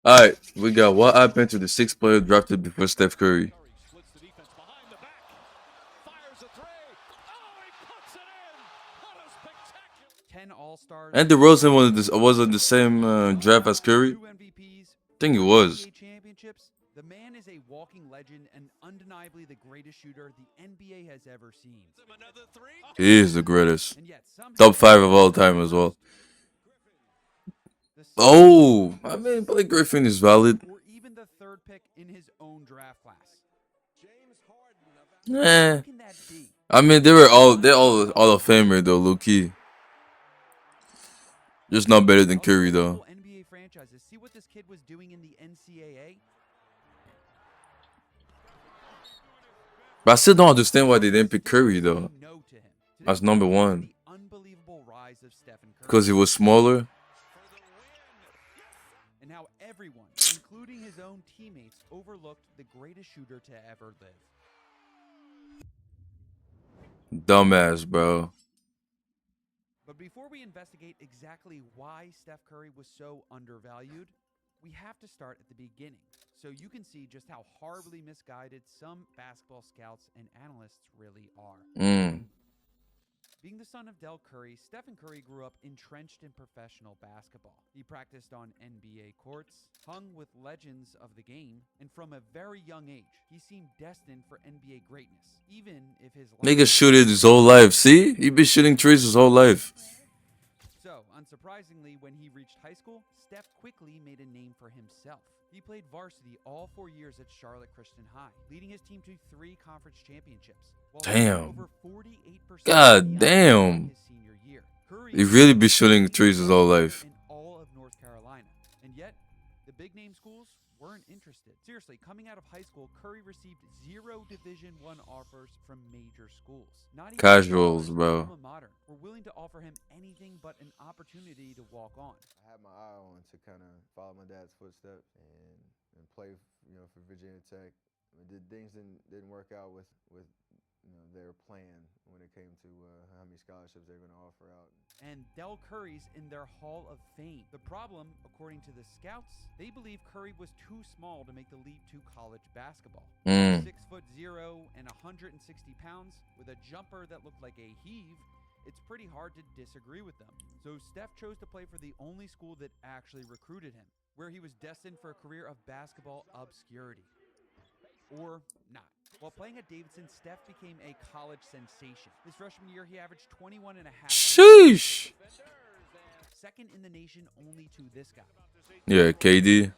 All right, we got what happened to the sixth player drafted before Steph Curry. And DeRozan was on the same draft as Curry. Two MVPs, I think it four was. NBA championships. The man is a walking legend and undeniably the greatest shooter the NBA has ever seen. He is the greatest. And yet Top somehow, 5 of all time as well. the second Oh, I was mean, Blake Griffin is valid. or even the third pick in his own draft class. Eh. How can that be? I mean, they're all of famer though, low key. Just not better than Other Curry though. notable NBA franchises. See what this kid was doing in the NCAA? But I still don't understand why they didn't pick Curry though No to him. Today as we're number talking about one. the unbelievable rise of Stephen Curry. Because he was smaller. And how everyone, including his own teammates, overlooked the greatest shooter to ever live. Dumbass, bro. But before we investigate exactly why Steph Curry was so undervalued, we have to start at the beginning so you can see just how horribly misguided some basketball scouts and analysts really are. Being the son of Del Curry, Stephen Curry grew up entrenched in professional basketball. He practiced on NBA courts, hung with legends of the game, and from a very young age, he seemed destined for NBA greatness, even if his Nigga shooted his whole life. See? He been shooting threes his whole life. So, unsurprisingly, when he reached high school, Steph quickly made a name for himself. He played varsity all 4 years at Charlotte Christian High, leading his team to 3 conference championships. Damn. Over 48% God damn. his senior year. Curry He really be shooting threes his whole life. in all of North Carolina. And yet, the big name schools weren't interested. Seriously, coming out of high school, Curry received 0 Division I offers from major schools. Not even Casuals, his bro. alma mater were willing to offer him anything but an opportunity to walk on. I had my eye on to kind of follow my dad's footsteps and play, for Virginia Tech. I mean, things didn't work out with their plan when it came to how many scholarships they're going to offer out. And Del Curry's in their Hall of Fame. The problem, according to the scouts, they believe Curry was too small to make the leap to college basketball. 6'0" and 160 pounds with a jumper that looked like a heave, it's pretty hard to disagree with them. So Steph chose to play for the only school that actually recruited him, where he was destined for a career of basketball obscurity. Or not. While playing at Davidson, Steph became a college sensation. His freshman year, he averaged 21 and a half. Sheesh. Second in the nation only to this guy. Yeah, KD.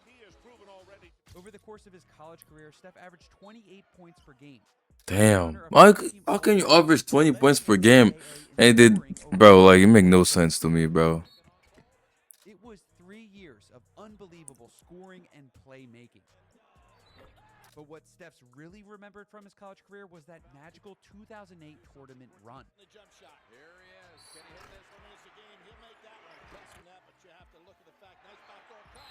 Over the course of his college career, Steph averaged 28 points per game. Damn. How can you average 20 points per game? And did, bro, like, it make no sense to me, bro. It was 3 years of unbelievable scoring and playmaking. But what Steph's really remembered from his college career was that magical 2008 tournament run. The jump shot. Here he is. Can he hit this one as a game? He'll make that one. Guessing that, but you have to look at the fact. Nice backdoor cut.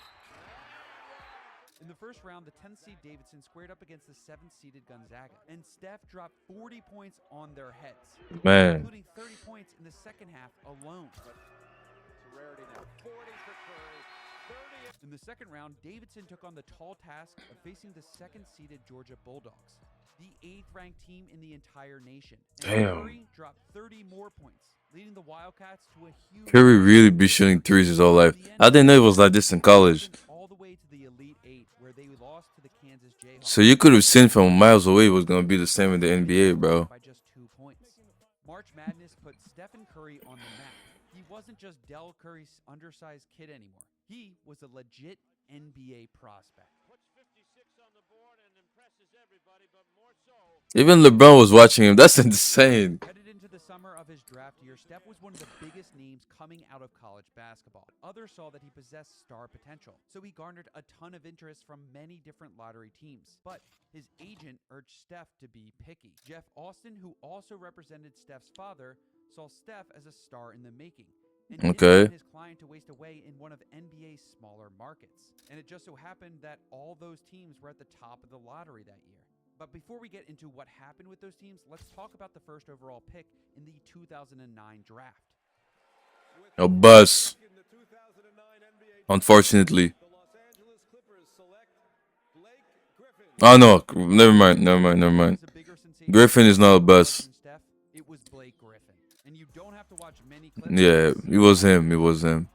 In the first round, the 10th seed Davidson squared up against the 7th seeded Gonzaga, and Steph dropped 40 points on their heads, Man. including 30 points in the second half alone. But it's a rarity now. 40 for Curry. 30. In the second round, Davidson took on the tall task of facing the 2nd seeded Georgia Bulldogs, the 8th ranked team in the entire nation. And Damn. Curry dropped 30 more points, leading the Wildcats to a huge. Curry really be shooting threes his whole life. I didn't know it was like this in college. All the way to the Elite 8, where they lost to the Kansas Jayhawks. So you could have seen from miles away it was gonna be the same in the NBA, bro. By just 2 points. March Madness put Stephen Curry on the map. He wasn't just Del Curry's undersized kid anymore. He was a legit NBA prospect. Puts 56 on the board and impresses everybody, but more so. Even LeBron was watching him. That's insane. Headed into the summer of his draft year, Steph was one of the biggest names coming out of college basketball. Others saw that he possessed star potential, so he garnered a ton of interest from many different lottery teams. But his agent urged Steph to be picky. Jeff Austin, who also represented Steph's father, saw Steph as a star in the making. And didn't Okay. want his client to waste away in one of NBA's smaller markets. And it just so happened that all those teams were at the top of the lottery that year. But before we get into what happened with those teams, let's talk about the first overall pick in the 2009 draft. A bus. Unfortunately. The Los Angeles Clippers Oh no, never mind, never mind, never mind. Was a bigger sensation Griffin is not the than Russ best. and Steph? It was Blake Griffin. And you don't have to watch many clips Yeah, to see it was why. him. It was him.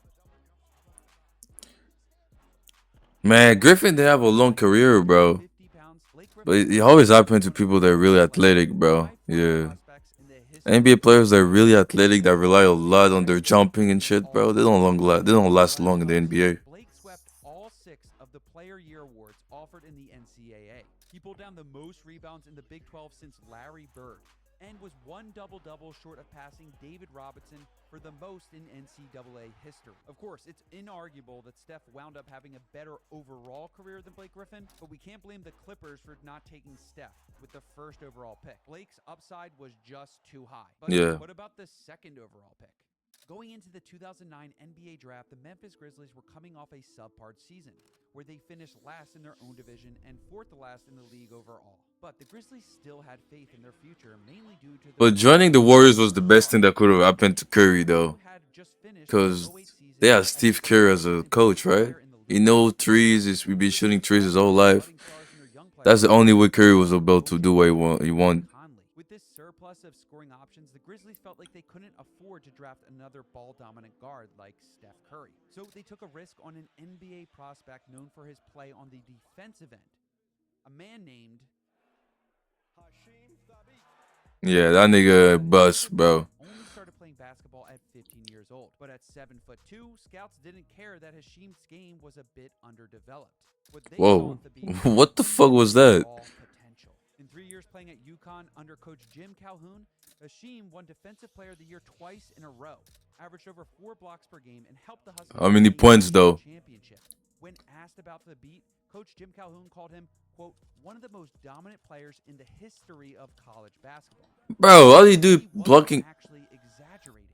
Man, Griffin didn't have a long career, bro. 50 pounds, Blake But Griffin it was always arguably happened to one of the people that are most really athletic, athletic, bro. high-flying Yeah. prospects in the history NBA of the players that game. are really athletic, that rely a lot on their Six jumping and wins, shit, all bro. They don't long last. They don't last long in the NBA. Blake swept all 6 of the Player Year awards offered in the NCAA. He pulled down the most rebounds in the Big 12 since Larry Bird, and was one double-double short of passing David Robinson for the most in NCAA history. Of course, it's inarguable that Steph wound up having a better overall career than Blake Griffin, but we can't blame the Clippers for not taking Steph with the first overall pick. Blake's upside was just too high. But Yeah. what about the second overall pick? Going into the 2009 NBA draft, the Memphis Grizzlies were coming off a subpar season, where they finished last in their own division and 4th last in the league overall. But the Grizzlies still had faith in their future, mainly due to But joining the Warriors was the best thing that could have happened to Curry, though. had just finished Because the 08 season they had as Steve the Kerr as a second coach, best right? player in the He league. knows threes. We've been shooting threes his whole life. Budding stars and their young That's the players only way Curry was able to do what he won. Conley. With this surplus of scoring options, the Grizzlies felt like they couldn't afford to draft another ball-dominant guard like Steph Curry. So they took a risk on an NBA prospect known for his play on the defensive end, a man named Yeah, that nigga bust, bro. only started playing basketball at 15 years old. But at 7'2", scouts didn't care that Hashim's game was a bit underdeveloped. What they saw Whoa. in Thabit What the fuck was that? raw potential. In 3 years playing at UConn under coach Jim Calhoun, Hashim won Defensive Player of the Year twice in a row, averaged over 4 blocks per game, and helped the Huskies How many win a points, though? championship. When asked about Thabit, coach Jim Calhoun called him, quote, one of the most dominant players in the history of college basketball. Bro, all you do He wasn't blocking. actually exaggerating.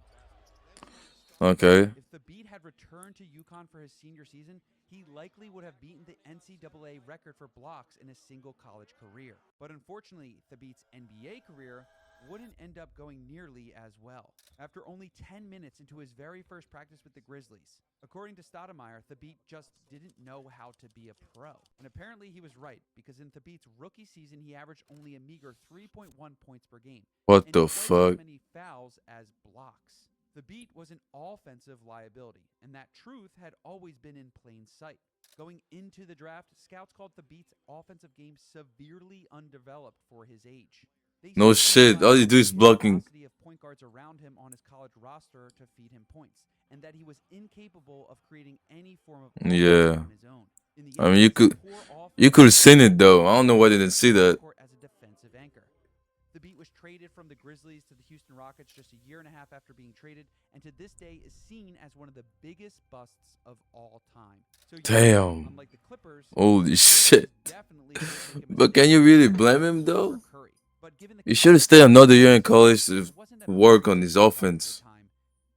Okay. If Thabit had returned to UConn for his senior season, he likely would have beaten the NCAA record for blocks in a single college career. But unfortunately, Thabit's NBA career wouldn't end up going nearly as well. After only 10 minutes into his very first practice with the Grizzlies, according to Stoudemire, Thabit just didn't know how to be a pro. And apparently he was right, because in Thabit's rookie season, he averaged only a meager 3.1 points per game. What and the twice fuck? as many fouls as blocks. Thabit was an offensive liability, and that truth had always been in plain sight. Going into the draft, scouts called Thabit's offensive game severely undeveloped for his age. They No simply shit. All you do is lacked the blocking. velocity of point guards around him on his college roster to feed him points, and that he was incapable of creating any form of offense Yeah. on his own. In the I mean, end, you his could poor you offense could have seen it though. I don't know why they didn't see that. court as a defensive anchor. Thabit was traded from the Grizzlies to the Houston Rockets just a year and a half after being traded, and to this day is seen as one of the biggest busts of all time. So Damn. unlike the Clippers, Holy the shit. Grizzlies definitely didn't make a But can mistake you really for blame him though? Curry. But given the He should have stayed another year in college to it wasn't a work big on his deal at the offense. time,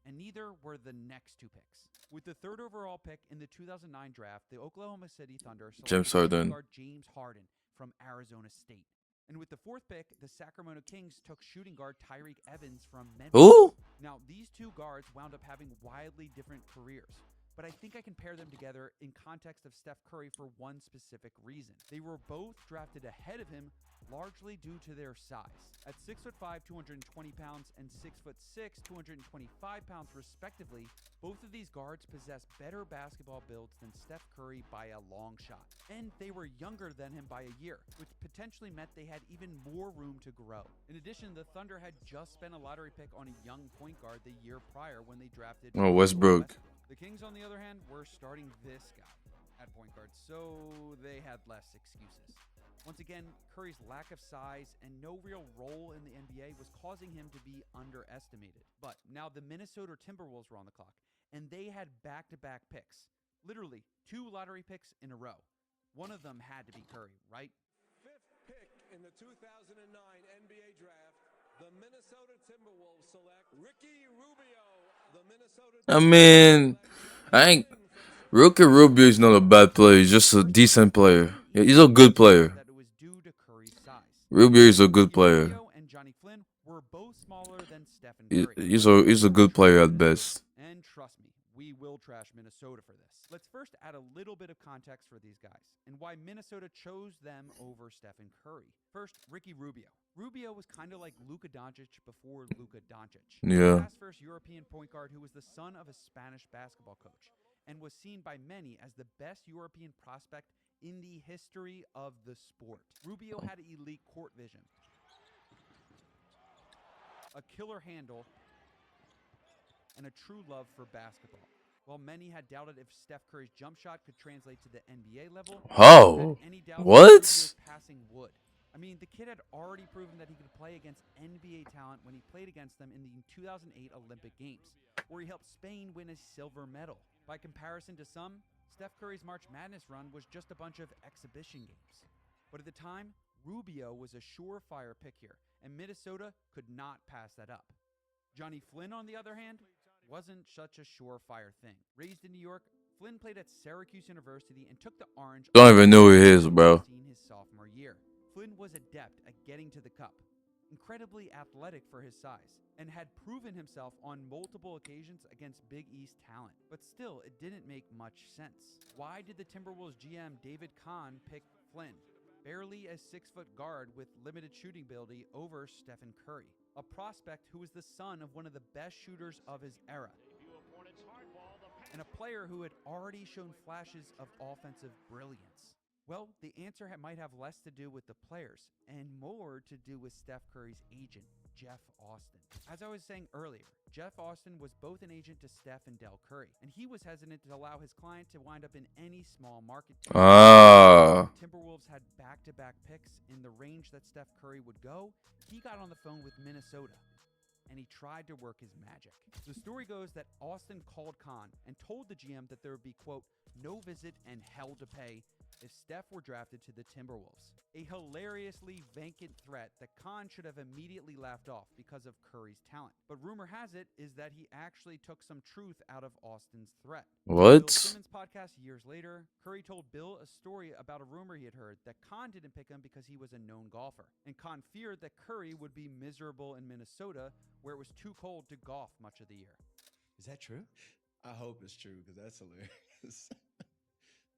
and neither were the next 2 picks. With the 3rd overall pick in the 2009 draft, the Oklahoma City Thunder James selected Harden. guard James Harden from Arizona State. And with the 4th pick, the Sacramento Kings took shooting guard Tyreke Evans from Memphis. Who? Now, these 2 guards wound up having wildly different careers, but I think I can pair them together in context of Steph Curry for one specific reason. They were both drafted ahead of him, largely due to their size. At 6'5", 220 pounds, and 6'6", 225 pounds respectively, both of these guards possess better basketball builds than Steph Curry by a long shot. And they were younger than him by a year, which potentially meant they had even more room to grow. In addition, the Thunder had just spent a lottery pick on a young point guard the year prior when they drafted Westbrook. The Kings, on the other hand, were starting this guy at point guard, so they had less excuses. Once again, Curry's lack of size and no real role in the NBA was causing him to be underestimated. But now the Minnesota Timberwolves were on the clock, and they had back-to-back picks. Literally 2 lottery picks in a row. One of them had to be Curry, right? 5th pick in the 2009 NBA draft, the Minnesota Timberwolves select Ricky Rubio. The Minnesota I mean, I ain't. Rookie Rubio is not a bad player. He's just a decent player. Yeah, he's a good player. That it was due to Curry's size. Rubio is a good player. Rubio and Johnny Flynn were both smaller than Steph and Curry. He's a good player at best. And trust me, we will trash Minnesota for this. Let's first add a little bit of context for these guys and why Minnesota chose them over Stephen Curry. First, Ricky Rubio. Rubio was kind of like Luka Doncic before Luka Doncic. Yeah. Pass-first European point guard who was the son of a Spanish basketball coach and was seen by many as the best European prospect in the history of the sport. Rubio had elite court vision, a killer handle, and a true love for basketball. While many had doubted if Steph Curry's jump shot could translate to the NBA level, Oh, had any doubt that what? Rubio's passing would. I mean, the kid had already proven that he could play against NBA talent when he played against them in the 2008 Olympic Games, where he helped Spain win a silver medal. By comparison to some, Steph Curry's March Madness run was just a bunch of exhibition games. But at the time, Rubio was a surefire pick here, and Minnesota could not pass that up. Johnny Flynn, on the other hand, wasn't such a surefire thing. Raised in New York, Flynn played at Syracuse University and took the Orange. Don't even know who he is, bro. His sophomore year. Flynn was adept at getting to the cup, incredibly athletic for his size, and had proven himself on multiple occasions against Big East talent. But still, it didn't make much sense. Why did the Timberwolves GM David Kahn pick Flynn, barely a 6-foot guard with limited shooting ability, over Stephen Curry, a prospect who was the son of one of the best shooters of his era, and a player who had already shown flashes of offensive brilliance? Well, the answer might have less to do with the players and more to do with Steph Curry's agent, Jeff Austin. As I was saying earlier, Jeff Austin was both an agent to Steph and Del Curry, and he was hesitant to allow his client to wind up in any small market team. Timberwolves had back-to-back picks in the range that Steph Curry would go. He got on the phone with Minnesota, and he tried to work his magic. The story goes that Austin called Kahn and told the GM that there would be, quote, no visit and hell to pay if Steph were drafted to the Timberwolves. A hilariously vacant threat that Kahn should have immediately laughed off because of Curry's talent. But rumor has it is that he actually took some truth out of Austin's threat. What? Bill Simmons' podcast years later, Curry told Bill a story about a rumor he had heard that Kahn didn't pick him because he was a known golfer, and Kahn feared that Curry would be miserable in Minnesota, where it was too cold to golf much of the year. Is that true? I hope it's true because that's hilarious.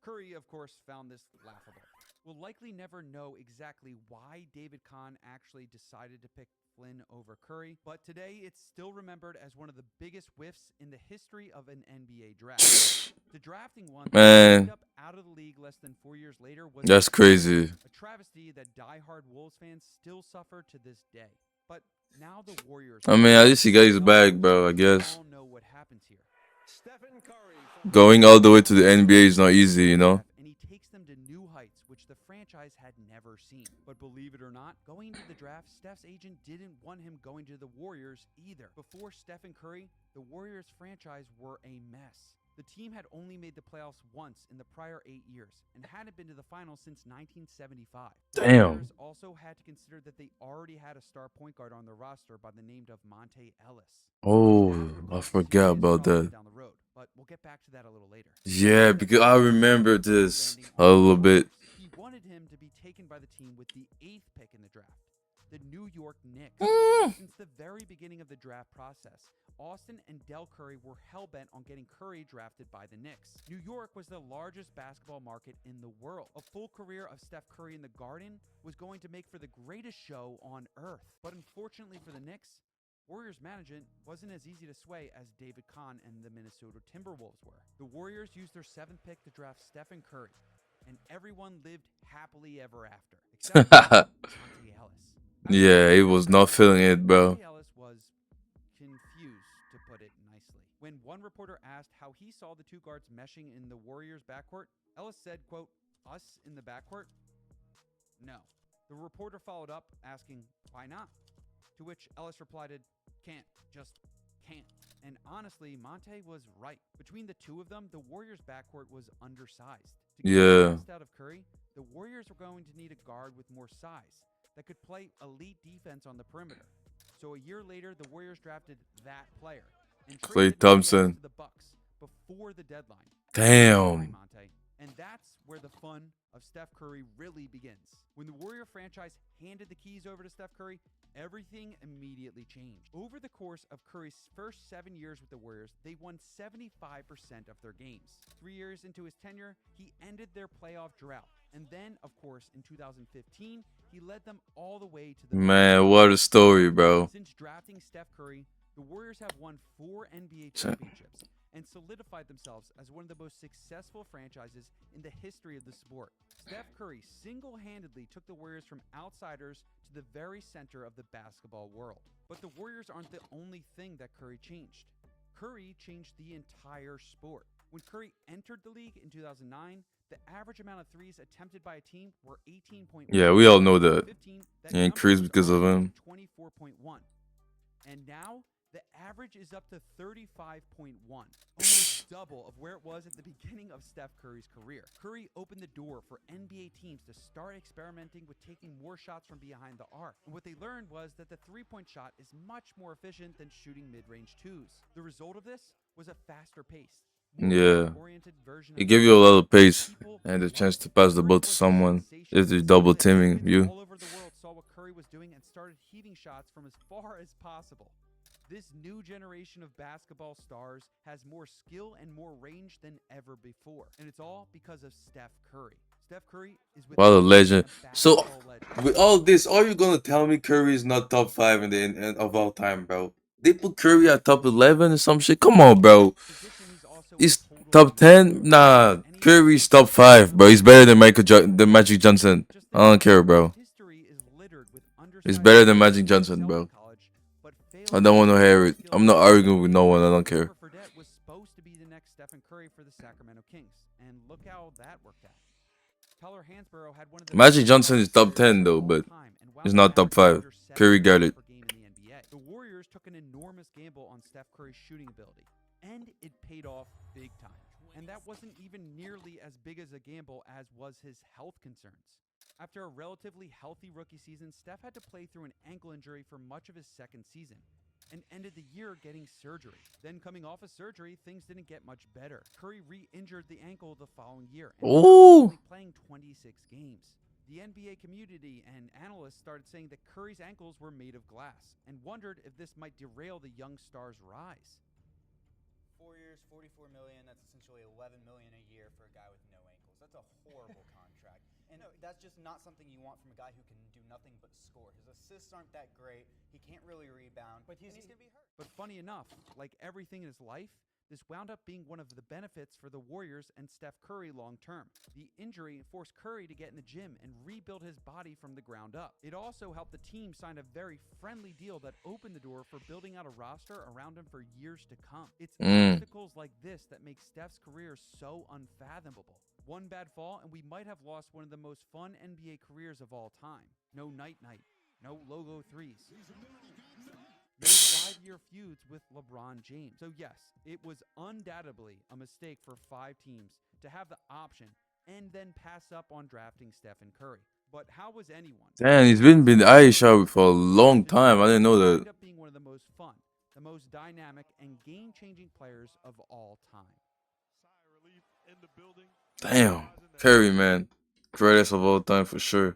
Curry, of course, found this laughable. We'll likely never know exactly why David Kahn actually decided to pick Flynn over Curry, but today it's still remembered as one of the biggest whiffs in the history of an NBA draft. The drafting one that ended up out of the league less than 4 years later was That's crazy. a travesty that diehard Wolves fans still suffer to this day. But now the Warriors. I mean, at least he got his bag, bro, I guess. All know what happens here. Stephen Curry from Going all the way to the NBA is not easy, you know? And he takes them to new heights, which the franchise had never seen. But believe it or not, going into the draft, Steph's agent didn't want him going to the Warriors either. Before Stephen Curry, the Warriors franchise were a mess. The team had only made the playoffs once in the prior 8 years and hadn't been to the finals since 1975. The Damn. Warriors also had to consider that they already had a star point guard on their roster by the name of Monte Ellis. Oh, I forgot about that. Down the road, but we'll get back to that a little later. Yeah, because I remember this a little bit. He wanted him to be taken by the team with the 8th pick in the draft, the New York Knicks. Since the very beginning of the draft process, Austin and Del Curry were hell-bent on getting Curry drafted by the Knicks. New York was the largest basketball market in the world. A full career of Steph Curry in the Garden was going to make for the greatest show on earth. But unfortunately for the Knicks, Warriors management wasn't as easy to sway as David Kahn and the Minnesota Timberwolves were. The Warriors used their 7th pick to draft Stephen Curry, and everyone lived happily ever after, except for Monte Ellis. Yeah, he was not feeling it, bro. Monte Ellis was confused, to put it nicely. When one reporter asked how he saw the two guards meshing in the Warriors' backcourt, Ellis said, quote, "Us in the backcourt? No." The reporter followed up, asking, "Why not?" To which Ellis replied, "Can't, just can't." And honestly, Monte was right. Between the two of them, the Warriors' backcourt was undersized. To get the best out of Curry, the Warriors were going to need a guard with more size that could play elite defense on the perimeter. So a year later, the Warriors drafted that player and Klay traded Thompson. to the Bucks before the deadline. Damn. Monte. And that's where the fun of Steph Curry really begins. When the Warrior franchise handed the keys over to Steph Curry, everything immediately changed. Over the course of Curry's first 7 years with the Warriors, they won 75% of their games. 3 years into his tenure, he ended their playoff drought. And then, of course, in 2015, he led them all the way to the Man, what a story, bro. Since drafting Steph Curry, the Warriors have won 4 NBA championships and solidified themselves as one of the most successful franchises in the history of the sport. Steph Curry single-handedly took the Warriors from outsiders to the very center of the basketball world. But the Warriors aren't the only thing that Curry changed. Curry changed the entire sport. When Curry entered the league in 2009, the average amount of threes attempted by a team were 18.1. Yeah, we all know that. 15, He increased because of him. 24.1. And now the average is up to 35.1, almost double of where it was at the beginning of Steph Curry's career. Curry opened the door for NBA teams to start experimenting with taking more shots from behind the arc. And what they learned was that the three-point shot is much more efficient than shooting mid-range twos. The result of this was a faster pace. Yeah. It gives you a lot of pace and the chance to pass the ball to someone if they're double teaming you. All over the world saw what Curry was doing and started heaving shots from as far as possible. This new generation of basketball stars has more skill and more range than ever before. And it's all because of Steph Curry. Steph Curry is What a legend. So, with all this, are you gonna tell me Curry is not top 5 in the of all time, bro? They put Curry at top 11 or some shit? Come on, bro. He's top 10? Nah, Curry's top 5, bro. He's better than than Magic Johnson. I don't care, bro. He's better than Magic Johnson, bro. I don't want to hear it. I'm not arguing with no one. I don't care. Was supposed to be the next Stephen Curry for the Sacramento Kings, and look how that worked out. Tyler Hansborough had one of the Magic Johnson is top 10 though, but he's not top 5. Curry got it. The Warriors took an enormous gamble on Steph Curry's shooting ability, and it paid off big time. And that wasn't even nearly as big as a gamble as was his health concerns. After a relatively healthy rookie season, Steph had to play through an ankle injury for much of his second season and ended the year getting surgery. Then coming off of surgery, things didn't get much better. Curry re-injured the ankle the following year and only playing 26 games. The NBA community and analysts started saying that Curry's ankles were made of glass and wondered if this might derail the young star's rise. 4 years, $44 million, that's essentially $11 million a year for a guy with no ankles. That's a horrible contract. And that's just not something you want from a guy who can do nothing but score. His assists aren't that great. He can't really rebound, but he's going to be hurt. But funny enough, like everything in his life, this wound up being one of the benefits for the Warriors and Steph Curry long term. The injury forced Curry to get in the gym and rebuild his body from the ground up. It also helped the team sign a very friendly deal that opened the door for building out a roster around him for years to come. It's obstacles like this that make Steph's career so unfathomable. One bad fall and we might have lost one of the most fun NBA careers of all time. No night-night, no logo threes. No 5-year feuds with LeBron James. So yes, it was undoubtedly a mistake for 5 teams to have the option and then pass up on drafting Stephen Curry. But how was anyone? Damn, he's been Aisha for a long time. I didn't know that. Ended up being one of the most fun, the most dynamic, and game-changing players of all time. Damn, Curry, man, greatest of all time for sure.